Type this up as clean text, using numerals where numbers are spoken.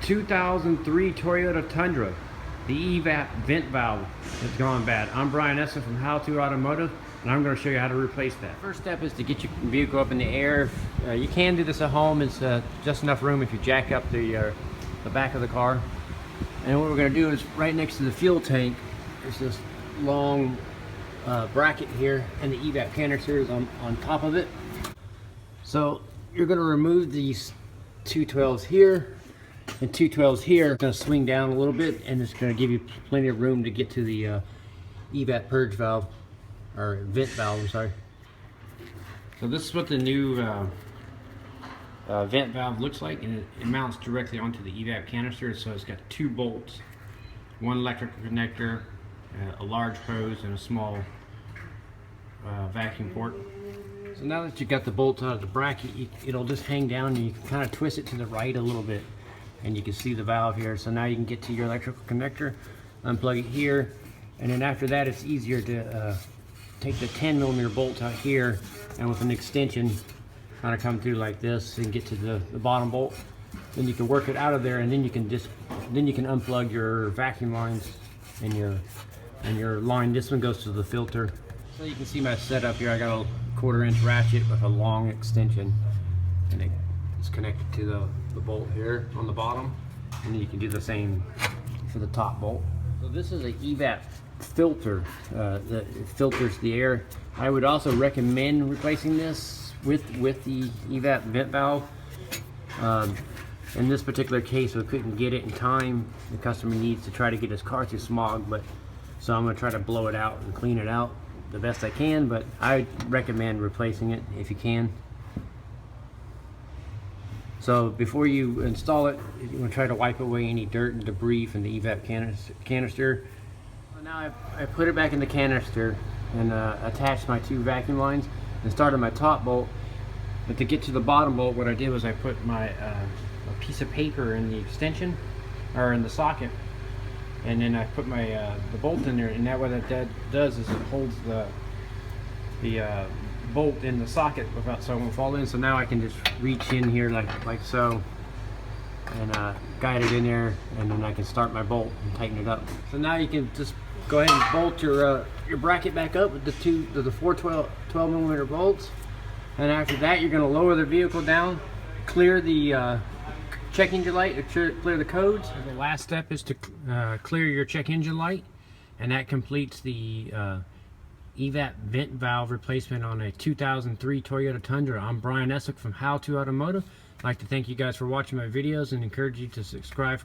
2003 Toyota Tundra, the Evap vent valve has gone bad. I'm Brian Eslick from Automotive, and I'm going to show you how to replace that. First step is to get your vehicle up in the air. You can do this at home. It's just enough room if you jack up the back of the car. And what we're going to do is right next to the fuel tank, there's this long bracket here, and the Evap canister is on top of it. So you're going to remove these 212s here and 212s here. It's going to swing down a little bit, and it's going to give you plenty of room to get to the Evap purge valve, or vent valve, I'm sorry. So this is what the new vent valve looks like, and it mounts directly onto the Evap canister. So it's got two bolts, one electrical connector, a large hose, and a small vacuum port. So now that you got the bolts out of the bracket, it'll just hang down, and you can kind of twist it to the right a little bit, and you can see the valve here. So now you can get to your electrical connector, unplug it here, and then after that it's easier to take the 10mm bolt out here, and with an extension kind of come through like this and get to the bottom bolt. Then you can work it out of there, and then you can unplug your vacuum lines and your line. This one goes to the filter. So you can see my setup here. I got a 1/4-inch ratchet with a long extension, and it's connected to the bolt here on the bottom, and then you can do the same for the top bolt. So this is an Evap filter that filters the air. I would also recommend replacing this with the Evap vent valve. In this particular case, we couldn't get it in time. The customer needs to try to get his car through smog, so I'm going to try to blow it out and clean it out the best I can, but I recommend replacing it if you can. So before you install it, you want to try to wipe away any dirt and debris from the Evap canister. So now I put it back in the canister and attached my two vacuum lines and started my top bolt. But to get to the bottom bolt, what I did was I put my a piece of paper in the extension, or in the socket, and then I put my the bolt in there, and that what that does is it holds the bolt in the socket without, so it won't fall in. So now I can just reach in here like so, and guide it in there, and then I can start my bolt and tighten it up. So now you can just go ahead and bolt your bracket back up with the four 12mm bolts, and after that you're going to lower the vehicle down, clear the check engine light, or clear the codes. The last step is to clear your check engine light, and that completes the Evap vent valve replacement on a 2003 Toyota Tundra. I'm Brian Eslick from Automotive. I'd like to thank you guys for watching my videos and encourage you to subscribe.